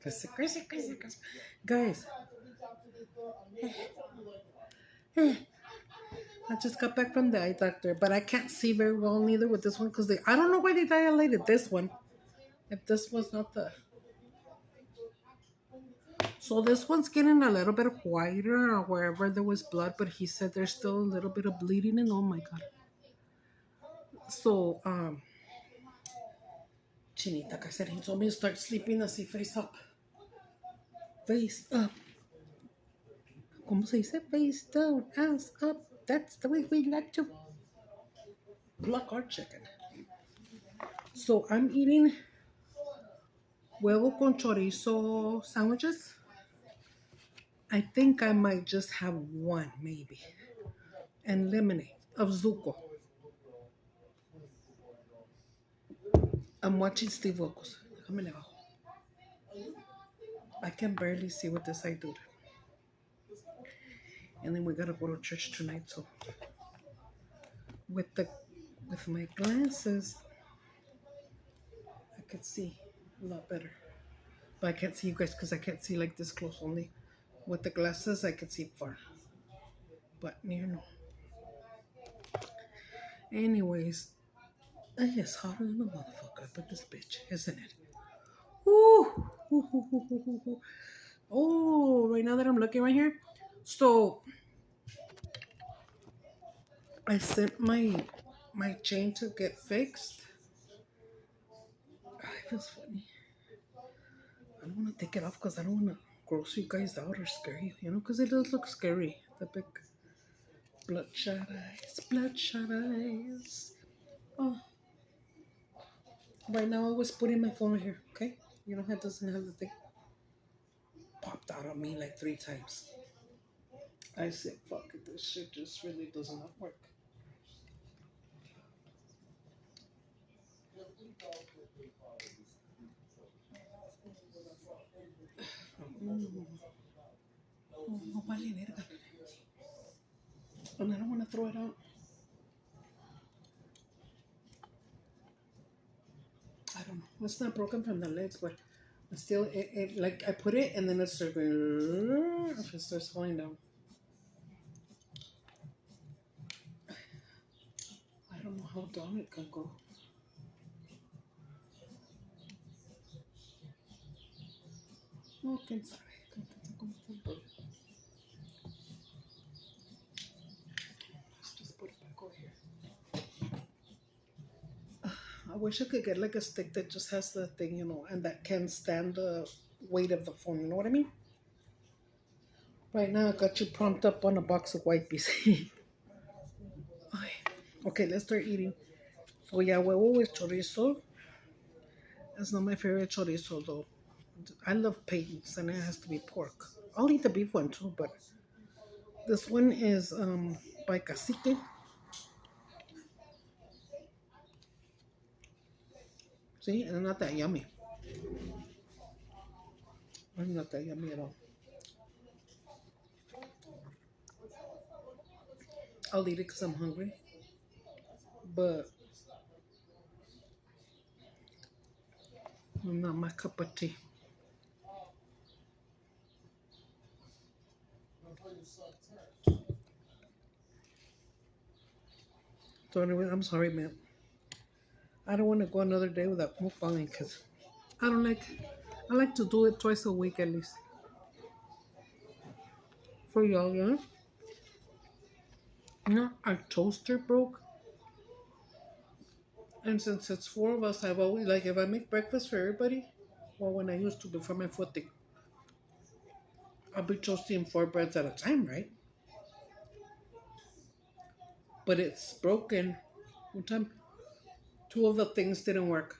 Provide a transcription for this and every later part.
Crazy. Guys, I just got back from the eye doctor, but I can't see very well neither with this one because I don't know why they dilated this one. If this was not the. So this one's getting a little bit whiter or wherever there was blood, but he said there's still a little bit of bleeding and oh my god. So, Chinita, I said he told me to start sleeping así face up. Face up. ¿Cómo se dice? Face down, ass up. That's the way we like to pluck our chicken. So I'm eating huevo con chorizo sandwiches. I think I might just have one, maybe. And lemonade of Zuko. I'm watching Steve Wilkos. I can barely see with this eye, dude. And then we gotta go to church tonight, so with my glasses, I could see a lot better. But I can't see you guys because I can't see like this close only. With the glasses, I can see far. But near no. Anyways, it's hotter than a motherfucker up in this bitch, isn't it? Ooh. Oh, right now that I'm looking right here. So I sent my chain to get fixed. It feels funny. I don't want to take it off because I don't want to gross you guys out or scare you, because it does look scary. The big bloodshot eyes. Oh. Right now I was putting my phone right here, okay? You know how it doesn't have the thing? Popped out on me like 3 times. I said, fuck it, this shit just really does not work. No vale verga. And I don't want to throw it out. I don't know. It's not broken from the legs, but still, it like I put it and then it starts falling down. I don't know how down it can go. Okay, sorry. Let's just put it back over here. I wish I could get like a stick that just has the thing, and that can stand the weight of the phone. You know what I mean? Right now, I got you pumped up on a box of wipes. Okay, let's start eating. So yeah, huevo with chorizo. It's not my favorite chorizo though. I love Peyton's and it has to be pork. I'll eat the beef one too, but this one is by Cacique. See, and it's not that yummy. It's not that yummy at all. I'll eat it because I'm hungry. But not my cup of tea. So anyway, I'm sorry, man. I don't want to go another day without mukbanging because I like to do it twice a week at least. For y'all, our toaster broke. And since it's 4 of us, I've always, if I make breakfast for everybody, well, when I used to before my footing, I'll be toasting 4 breads at a time, right? But it's broken. One time, 2 of the things didn't work.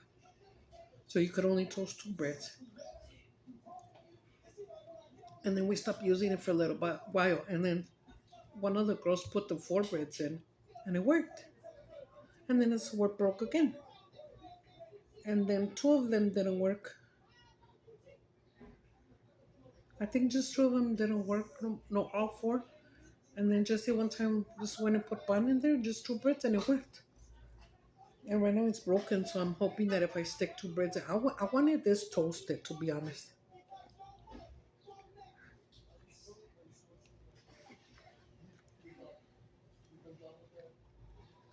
So you could only toast 2 breads. And then we stopped using it for a little while. And then one of the girls put the 4 breads in, and it worked. And then it's broke again. And then 2 of them didn't work. I think just 2 of them didn't work. No, all 4. And then Jesse one time just went and put bun in there, just 2 breads, and it worked. And right now it's broken, so I'm hoping that if I stick 2 breads, I wanted this toasted, to be honest.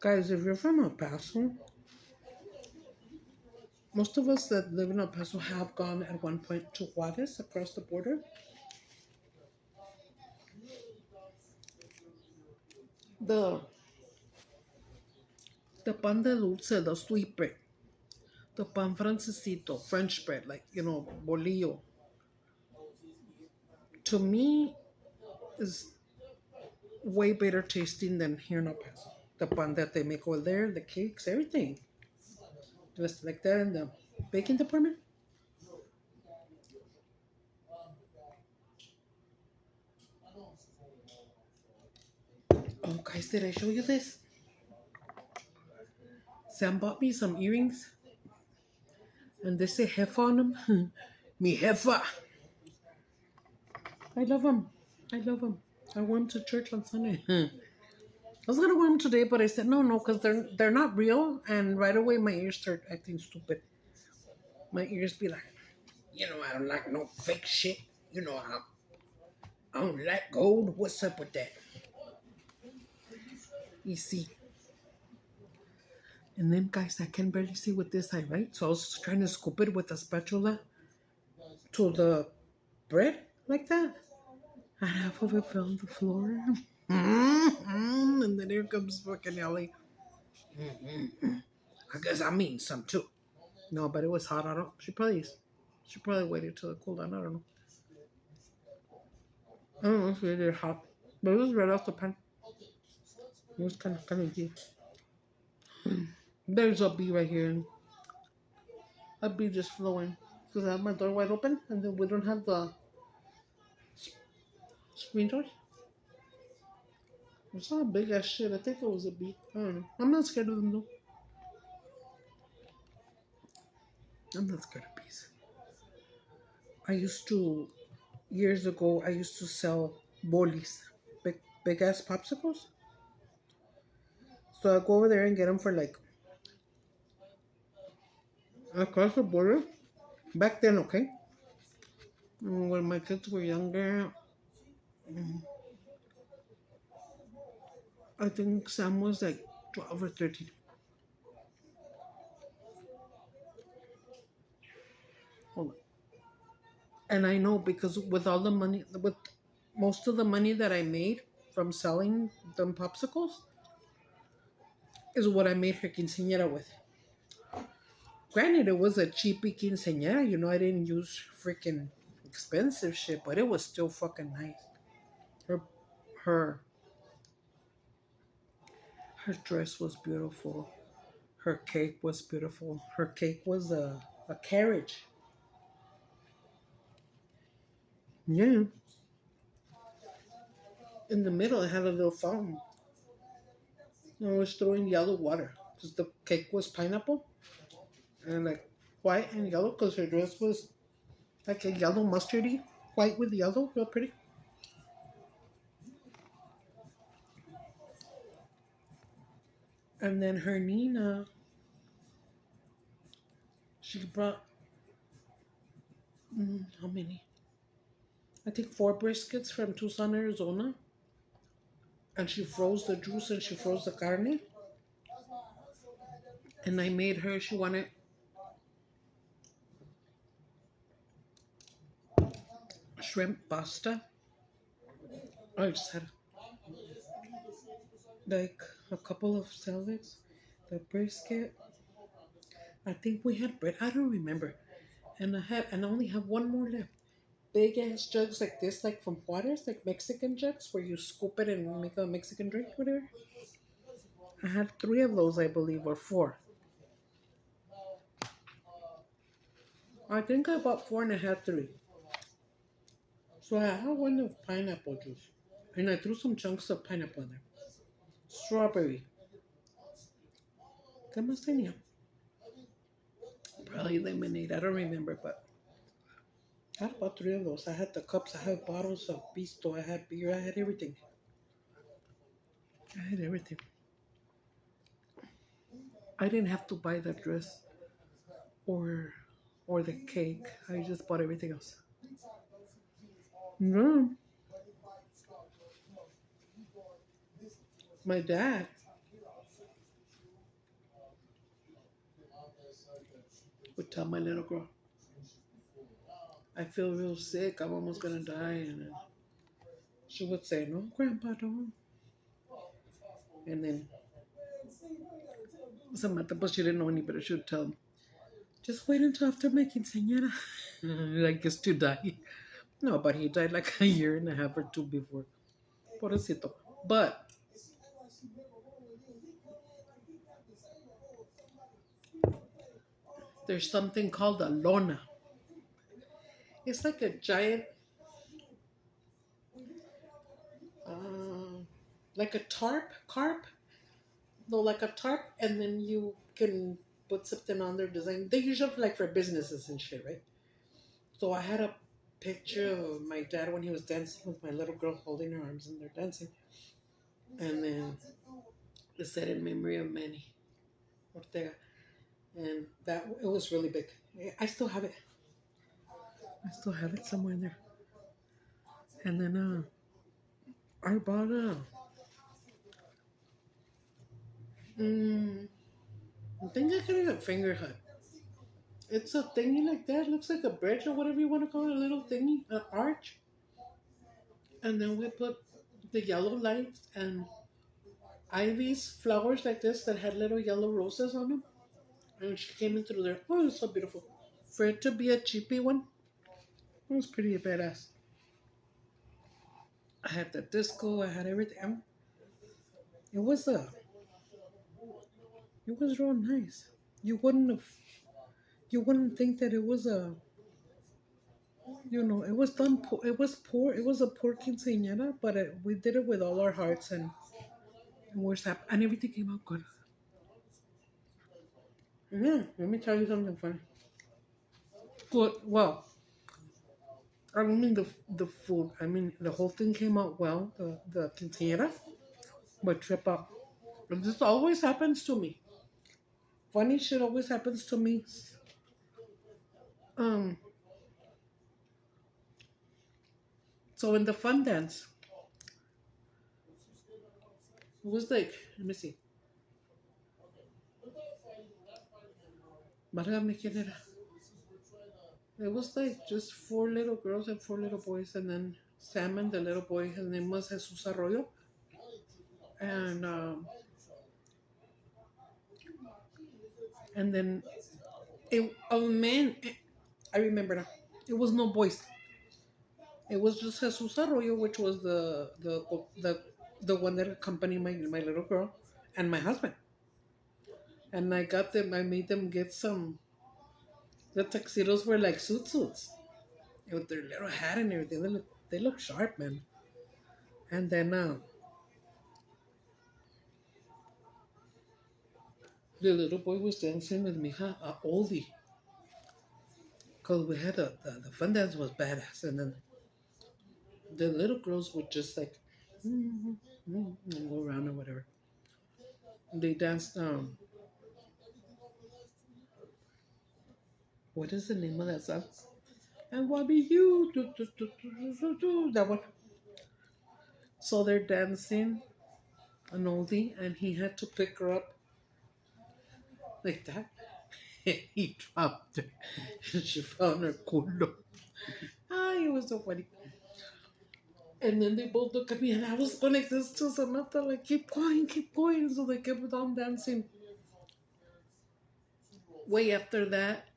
Guys, if you're from El Paso, most of us that live in El Paso have gone at one point to Juarez across the border. The the pan de dulce, the sweet bread, the pan francesito, French bread, like bolillo. To me, is way better tasting than here in El Paso. The pan that they make over there, the cakes, everything, just like that in the baking department. Oh, guys, did I show you this? Sam bought me some earrings, and they say jefa on them. Mi jefa. I love them. I love them. I wore them to church on Sunday. I was gonna wear them today, but I said no, because they're not real. And right away my ears start acting stupid. My ears be like, I don't like no fake shit. I don't like gold. What's up with that? You see. And then, guys, I can barely see with this eye, right? So I was trying to scoop it with a spatula to the bread like that. And half of it fell on the floor. And then here comes fucking Ellie. I guess I mean some too. No, but it was hot. I don't. She probably waited till it cooled down. I don't know. I don't know if it did hot, but it was right off the pan. It was kind of deep. There's a bee right here, and a bee just flowing because I have my door wide open, and then we don't have the screen doors. It's not a big ass shit. I think it was a bee. I don't know. I'm not scared of them though. I'm not scared of bees. Years ago, I used to sell bolis, big ass popsicles. So I go over there and get them for like across the border. Back then, okay. When my kids were younger, I think Sam was like 12 or 13. Hold on. And I know because with most of the money that I made from selling them popsicles is what I made her quinceañera with. Granted, it was a cheapy quinceañera. I didn't use freaking expensive shit, but it was still fucking nice. Her, her, her dress was beautiful. Her cake was beautiful. Her cake was a carriage. Yeah. In the middle, it had a little fountain. I was throwing yellow water because the cake was pineapple and like white and yellow because her dress was like a yellow mustardy, white with yellow, real pretty. And then her Nina, she brought how many? I think 4 briskets from Tucson, Arizona. And she froze the juice and she froze the carne. And I made her, she wanted shrimp pasta. I just had like a couple of salads, the brisket. I think we had bread. I don't remember. And I only have one more left. Big ass jugs like this, like from Juarez, like Mexican jugs where you scoop it and make a Mexican drink, whatever. I had 3 of those, I believe, or 4. I think I bought 4 and I had 3. So I had one of pineapple juice. And I threw some chunks of pineapple in there. Strawberry. ¿Qué más tenía? Probably lemonade. I don't remember, but I had about 3 of those. I had the cups. I had bottles of pisto. I had beer. I had everything. I had everything. I didn't have to buy the dress or the cake. I just bought everything else. No. My dad would tell my little girl, I feel real sick, I'm almost gonna die. And then she would say, no, Grandpa, don't. And then Samantha, but she didn't know any better, she would tell him, just wait until after my quinceañera. I guess to die. No, but he died like a year and a half or two before. Pobrecito. But there's something called a lona. It's like a giant, like a carp. No, like a tarp, and then you can put something on their design. They usually like for businesses and shit, right? So I had a picture of my dad when he was dancing with my little girl holding her arms and they're dancing. And then it said in memory of Manny Ortega. And that it was really big. I still have it. I still have it somewhere in there. And then I bought I think I got it at Finger Hut. It's a thingy like that. Looks like a bridge or whatever you want to call it. A little thingy, an arch. And then we put the yellow lights and ivy's flowers like this that had little yellow roses on them. And she came in through there. Oh, it was so beautiful. For it to be a cheapy one, it was pretty badass. I had the disco. I had everything. It was it was real nice. You wouldn't think that it was it was done. It was poor. It was a poor quinceañera, but we did it with all our hearts and we're happy, and everything came out good. Yeah, let me tell you something funny. Good. Well, I don't mean the food. I mean the whole thing came out well. The quinceañera, but trip up. But this always happens to me. Funny shit always happens to me. Um. So in the fun dance, it was like, let me see. Válgame, ¿quién era? It was like just four little girls and four little boys, and then Sam and the little boy, his name was Jesus Arroyo. And and then oh man, I remember now. It was no boys. It was just Jesus Arroyo, which was the one that accompanied my little girl and my husband. And I got them. I made them get some. The tuxedos were like suits with their little hat and everything. They look sharp, man. And then the little boy was dancing with Mija, a oldie. Because we had the fun dance was badass. And then the little girls would just like and go around or whatever. They danced, what is the name of that song? And what be you? That one. So they're dancing an oldie, and he had to pick her up like that. He dropped her. She found her culo. It was so funny. And then they both looked at me, and I was going like this to Samantha, like, keep going, keep going. So they kept on dancing. Way after that,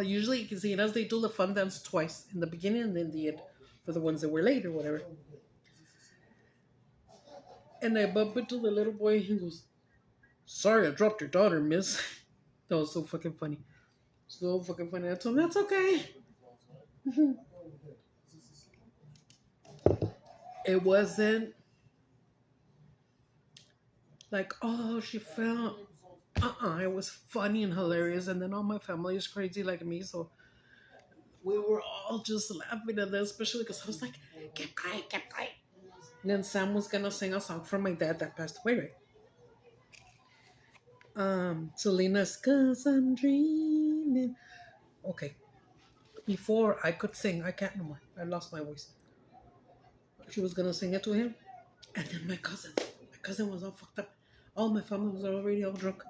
usually quinceañeras, they do the fun dance twice, in the beginning and then the end, for the ones that were late or whatever. And I bump into the little boy, and he goes, sorry, I dropped your daughter, miss. That was so fucking funny. So fucking funny. I told him, that's okay. It wasn't like, oh, she fell. It was funny and hilarious. And then all my family is crazy like me. So we were all just laughing at that, especially because I was like, keep quiet, keep quiet. And then Sam was going to sing a song from my dad that passed away, right? Selena's Cause I'm Dreaming. Okay. Before I could sing, I can't no more. I lost my voice. She was gonna sing it to him, and then my cousin was all fucked up. All my family was already all drunk.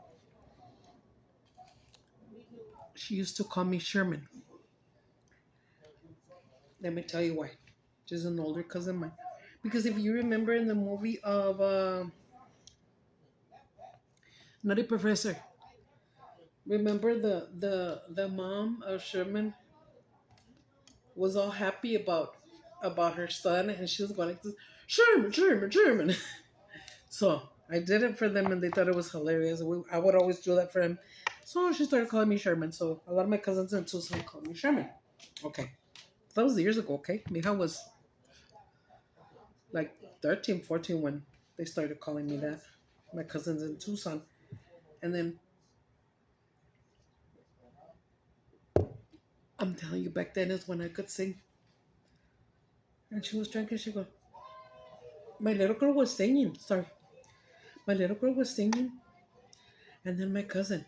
she used to call me Sherman. Let me tell you why. She's an older cousin of mine. Because if you remember in the movie of Nutty Professor, remember the mom of Sherman was all happy about her son, and she was going like this, Sherman, Sherman, Sherman. So I did it for them, and they thought it was hilarious. I would always do that for him. So she started calling me Sherman. So a lot of my cousins in Tucson call me Sherman. Okay. That was years ago, okay? Mija was like 13, 14 when they started calling me that. My cousins in Tucson. And then, I'm telling you, back then is when I could sing. And she was drinking, she go, my little girl was singing. Sorry. My little girl was singing. And then my cousin,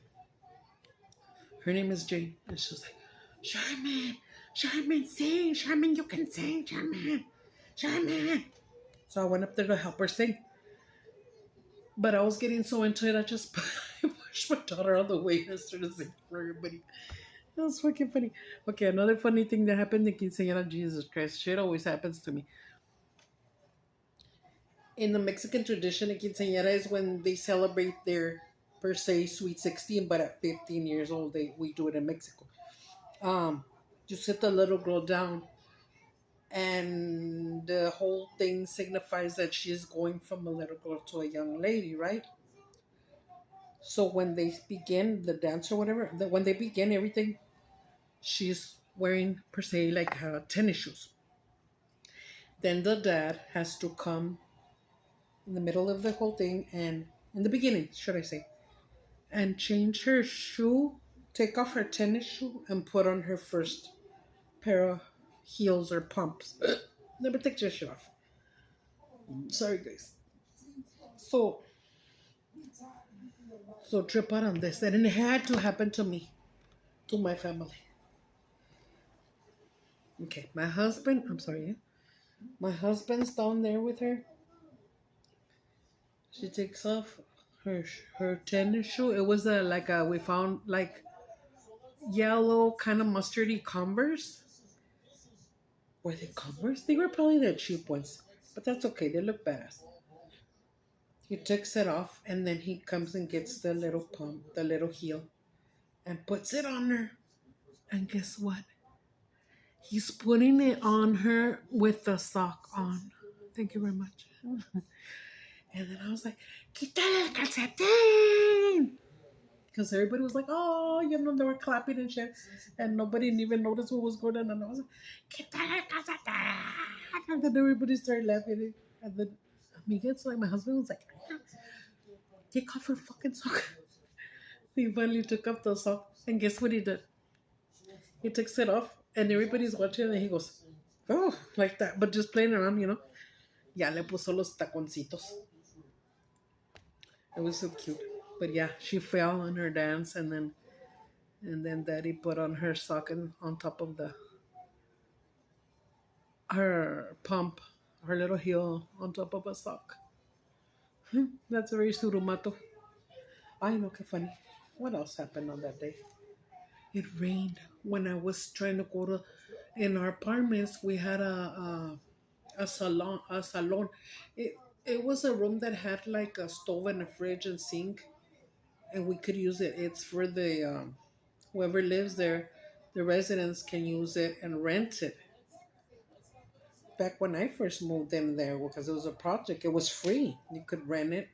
her name is Jane. And she was like, Sherman, Sherman, sing. Sherman, you can sing. Sherman, Sherman. So I went up there to help her sing. But I was getting so into it, I just pushed my daughter all the way and started singing for everybody. That was fucking funny. Okay, another funny thing that happened in Quinceañera, Jesus Christ, shit always happens to me. In the Mexican tradition, in Quinceañera is when they celebrate their, per se, sweet 16, but at 15 years old, we do it in Mexico. You sit the little girl down, and the whole thing signifies that she's going from a little girl to a young lady, right? So when they begin the dance or whatever, when they begin everything, she's wearing, per se, like tennis shoes. Then the dad has to come in the middle of the whole thing, and in the beginning, should I say, and change her shoe, take off her tennis shoe, and put on her first pair of heels or pumps. Never take your shit off. Sorry, guys. So trip out on this. And it had to happen to me, to my family. Okay, my husband, I'm sorry, yeah? My husband's down there with her. She takes off her tennis shoe. It was we found like yellow kind of mustardy Converse. Were they Converse? They were probably the cheap ones, but that's okay. They look badass. He takes it off, and then he comes and gets the little pump, the little heel, and puts it on her. And guess what? He's putting it on her with the sock on. Thank you very much. And then I was like, quítale el calcetín! Because everybody was like, oh, they were clapping and shit. And nobody even noticed what was going on. And I was like, quítale el calcetín! And then everybody started laughing. And then amigos, like my husband was like, take off her fucking sock. He finally took off the sock. And guess what he did? He takes it off. And everybody's watching. And he goes, oh, like that. But just playing around, Ya le puso los taconcitos. It was so cute. But yeah, she fell on her dance, and then Daddy put on her sock and on top of her pump, her little heel on top of a sock. That's very surumato. I know, que funny. What else happened on that day? It rained when I was trying to go to. In our apartments, we had a salon. It was a room that had like a stove and a fridge and sink, and we could use it. It's for the whoever lives there, the residents can use it and rent it. Back when I first moved in there, because it was a project, it was free. You could rent it.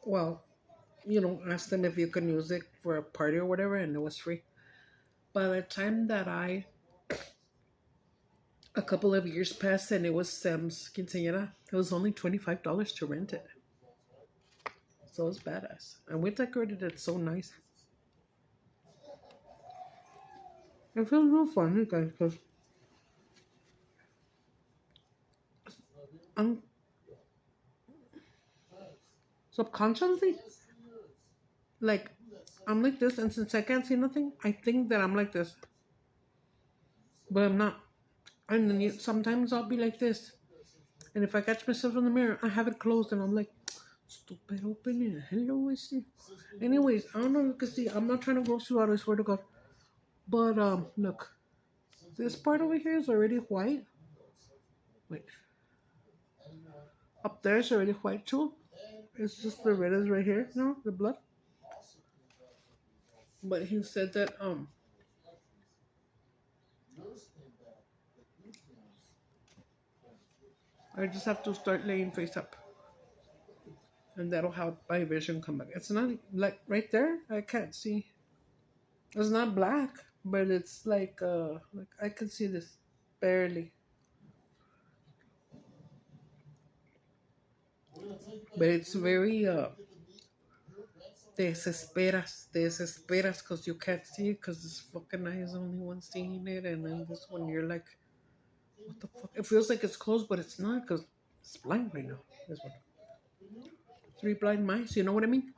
Well, ask them if you can use it for a party or whatever, and it was free. By the time that a couple of years passed, and it was Sam's quinceañera, it was only $25 to rent it. So it was badass. And we decorated it so nice. It feels real funny, guys, because I'm subconsciously, like, I'm like this, and since I can't see nothing, I think that I'm like this. But I'm not. And then sometimes I'll be like this. And if I catch myself in the mirror, I have it closed, and I'm like, stupid, open it. Hello, I see. Anyways, I don't know if you can see. I'm not trying to gross you out, I swear to God. But look, this part over here is already white. Wait, up there is already white too. It's just the red is right here, no, the blood. But he said that I just have to start laying face up, and that'll help my vision come back. It's not like right there. I can't see. It's not black, but it's like I can see this barely. But it's very desesperas, because you can't see it because this fucking eye is the only one seeing it, and then this one you're like, what the fuck? It feels like it's closed, but it's not because it's blind right now. This one, three blind mice. You know what I mean?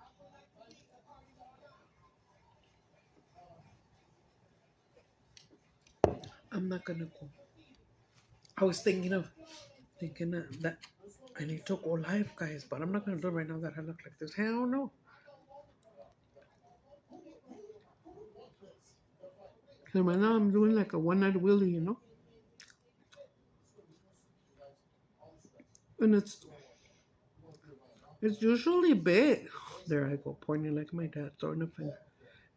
I'm not gonna go. I was thinking that I need to go live, guys, but I'm not gonna do it right now that I look like this. Hell no. So right now I'm doing like a one-night wheelie, and it's usually big. There I go, pointing like my dad, throwing a finger.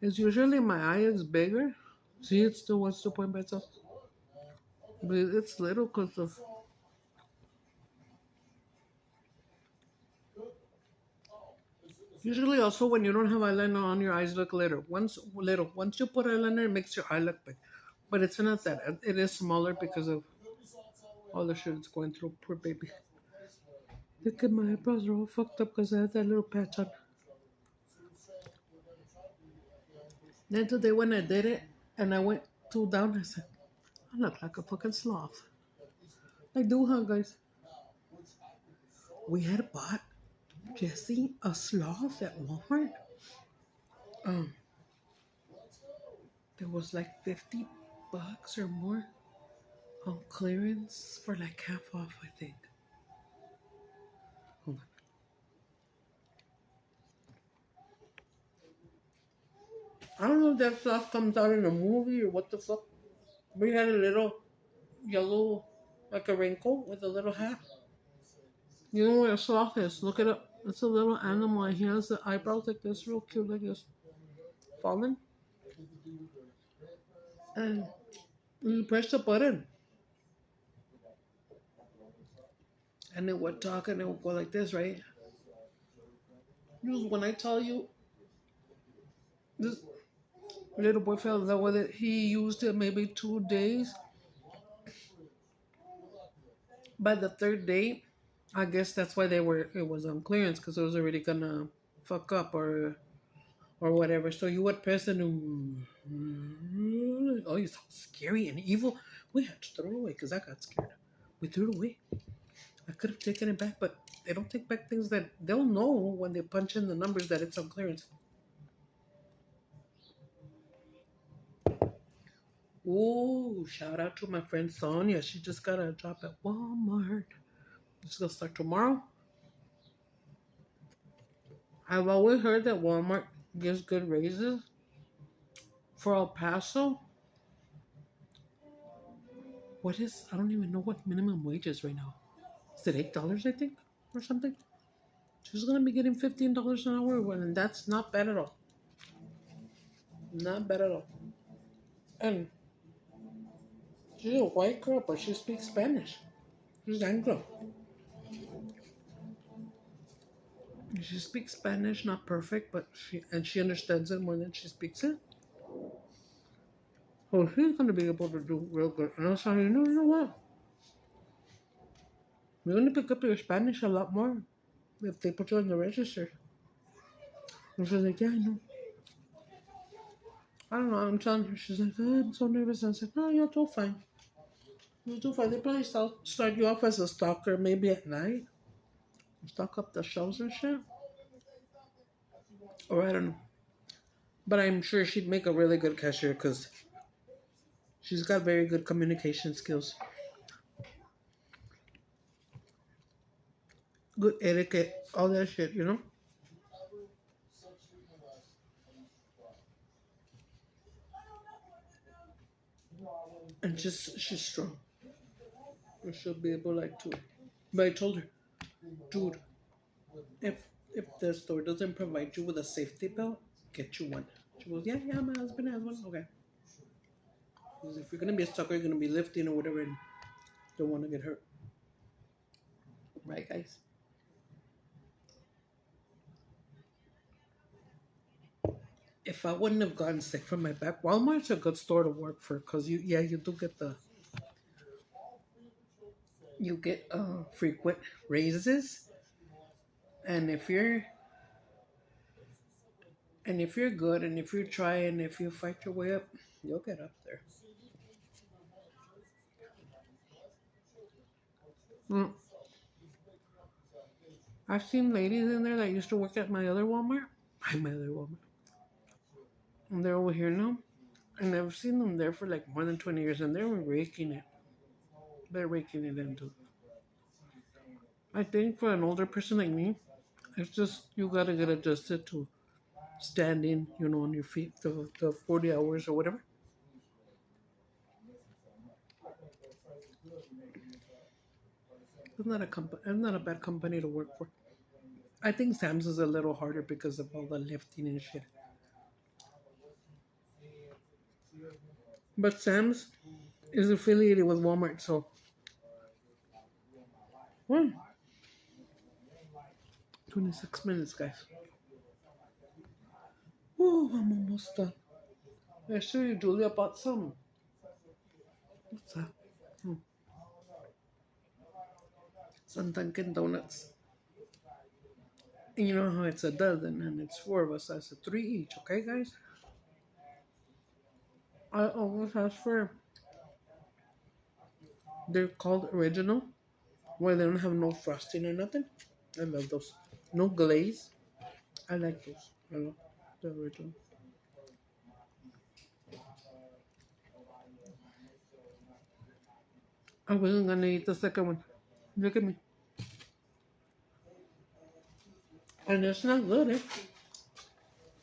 It's usually my eye is bigger. See, it still wants to point by itself, but it's little because of. Usually, also when you don't have eyeliner on, your eyes look little. Once you put eyeliner, it makes your eye look big. But it's not that. It is smaller because of all the shit it's going through. Poor baby. Look at my eyebrows are all fucked up because I had that little patch on. Then today when I did it and I went too down, I said, I look like a fucking sloth. I do, huh, guys? We had bought Jesse a sloth at Walmart. Um, there was like 50 bucks or more on clearance for like half off, I think. Hold on. I don't know if that sloth comes out in a movie or what the fuck. We had a little yellow, like a wrinkle with a little hat. You know what a sloth is? Look it up. It's a little animal and he has the eyebrows like this, real cute, like this, falling. And you press the button and it would talk and it would go like this, right? When I tell you this little boy fell in love with it, he used it maybe 2 days. By the third day, I guess that's why it was on clearance because it was already gonna fuck up or whatever. So you would press it and oh, it's so scary and evil. We had to throw it away because I got scared. We threw it away. I could have taken it back, but they don't take back things that they'll know when they punch in the numbers that it's on clearance. Ooh, shout out to my friend Sonia. She just got a job at Walmart. It's gonna start tomorrow. I've always heard that Walmart gives good raises. For El Paso, I don't even know what minimum wage is right now. Is it $8, I think, or something? She's gonna be getting $15 an hour, and that's not bad at all. Not bad at all. And she's a white girl, but she speaks Spanish. She's Anglo. She speaks Spanish, not perfect, but she understands it more than she speaks it. Oh, she's gonna be able to do real good. And I was like, no, you know what? You're gonna pick up your Spanish a lot more if they put you on the register. And she's like, yeah, I know. I don't know. I'm telling her. She's like, oh, I'm so nervous. And I was like, no, you'll do fine. You'll do fine. They probably start you off as a stalker maybe at night. Stock up the shelves and shit. Or I don't know. But I'm sure she'd make a really good cashier because she's got very good communication skills. Good etiquette, all that shit. And she's strong. And she'll be able like to. But I told her, dude, if if the store doesn't provide you with a safety belt, get you one. She goes, yeah, my husband has one. Okay. Because if you're gonna be a sucker, you're gonna be lifting or whatever, and don't want to get hurt. Right, guys? If I wouldn't have gotten sick from my back, Walmart's a good store to work for because you do get frequent raises, and if you're good and if you try and if you fight your way up, you'll get up there. Mm. I've seen ladies in there that used to work at my other Walmart, and they're over here now, and I've seen them there for like more than 20 years, and they're raking it. They're raking it into. I think for an older person like me, it's just you gotta get adjusted to standing, on your feet the 40 hours or whatever. It's not a bad company to work for. I think Sam's is a little harder because of all the lifting and shit. But Sam's is affiliated with Walmart, so well, 26 minutes, guys. Oh, I'm almost done. Actually, Julia bought some. What's that? Hmm. Some Dunkin' Donuts. And you know how it's a dozen and it's four of us, so it's a three each, okay, guys? I always ask for. They're called original, where they don't have no frosting or nothing. I love those. No glaze. I like those. I love the original. I wasn't gonna eat the second one. Look at me. And it's not good, eh?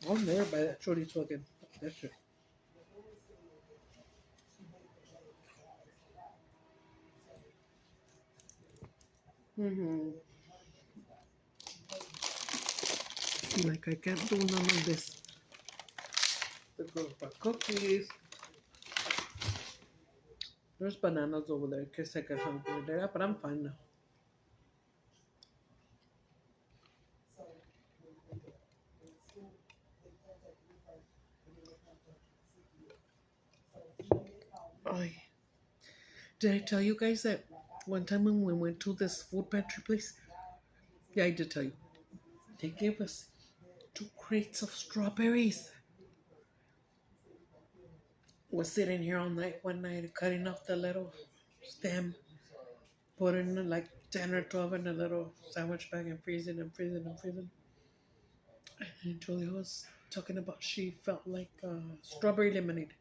I'll never buy that chorizo again. That's it. Mm-hmm. Like I can't do none of this. The girl bought cookies. There's bananas over there in case I get hungry there, but I'm fine now. Oh, did I tell you guys that one time when we went to this food pantry place? Yeah, I did tell you. They gave us 2 crates of strawberries. Was sitting here all night one night cutting off the little stem, putting like 10 or 12 in a little sandwich bag and freezing and freezing and freezing. And Julia was talking about she felt like strawberry lemonade.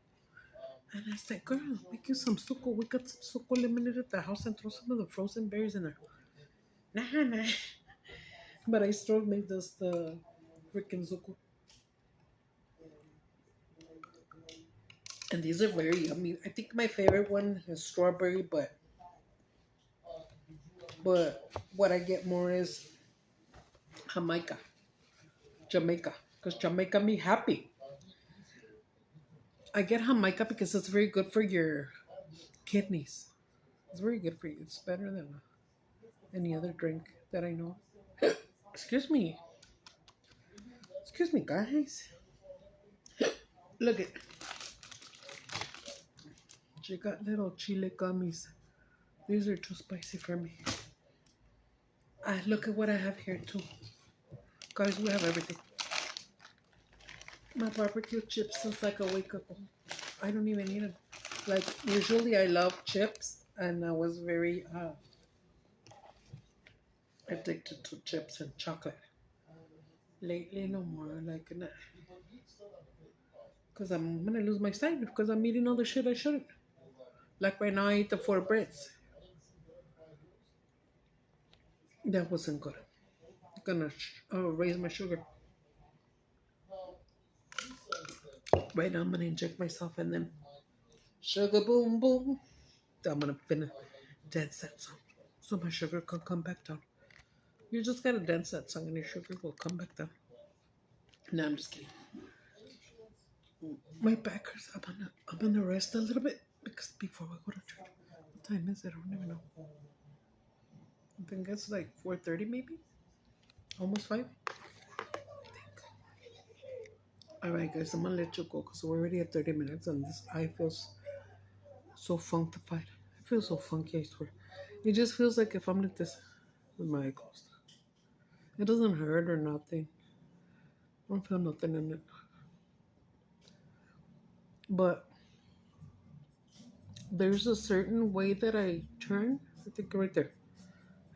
And I said, girl, make you some suco. We got some suco lemonade at the house and throw some of the frozen berries in there. Nah. But I still made this the freaking suco. And these are very yummy. I think my favorite one is strawberry, but what I get more is Jamaica, because Jamaica me happy. I get Jamaica because it's very good for your kidneys. It's very good for you. It's better than any other drink that I know. Excuse me. Excuse me, guys. Look at. She got little chile gummies. These are too spicy for me. Look at what I have here too. Guys, we have everything. My barbecue chips since like a week ago. I don't even eat them. Like, usually I love chips, and I was very addicted to chips and chocolate. Lately, no more. Like, because I'm going to lose my sight because I'm eating all the shit I shouldn't. Like, right now, I eat the 4 breads. That wasn't good. I'm going to raise my sugar. Right now, I'm going to inject myself, and then Sugar boom boom. I'm gonna finish dance that song so my sugar can come back down. You just gotta dance that song and your sugar will come back down. No, I'm just kidding. My back hurts. I'm gonna rest a little bit because before we go to church. What time is it? I don't even know. I think it's like 4:30 maybe? Almost 5? Alright guys, I'm gonna let you go because we're already at 30 minutes and this eye feels so funkified. It feels so funky, I swear. It just feels like if I'm like this with my eye closed. It doesn't hurt or nothing. I don't feel nothing in it. But there's a certain way that I turn. I think right there.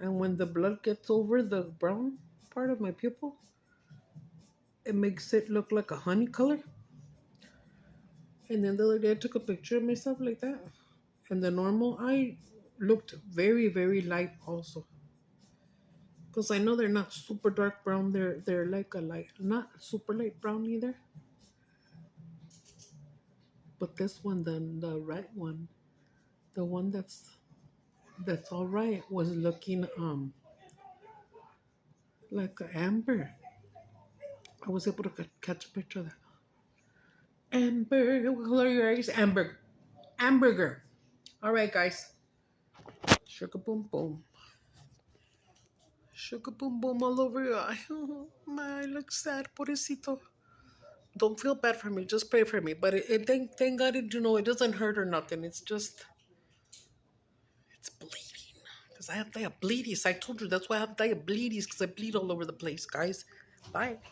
And when the blood gets over the brown part of my pupil, it makes it look like a honey color. And then the other day I took a picture of myself like that. And the normal eye looked very, very light also. Because I know they're not super dark brown. They're like a light, not super light brown either. But this one, the right one, the one that's all right, was looking like an amber. I was able to catch a picture of that. Amber, what color are your eyes? Amber, hamburger. All right, guys. Sugar boom boom. Sugar boom boom all over your eye. My eye looks sad, pobrecito. Don't feel bad for me. Just pray for me. But thank God, it doesn't hurt or nothing. It's just, it's bleeding. Because I have diabetes. I told you that's why I have diabetes, because I bleed all over the place, guys. Bye.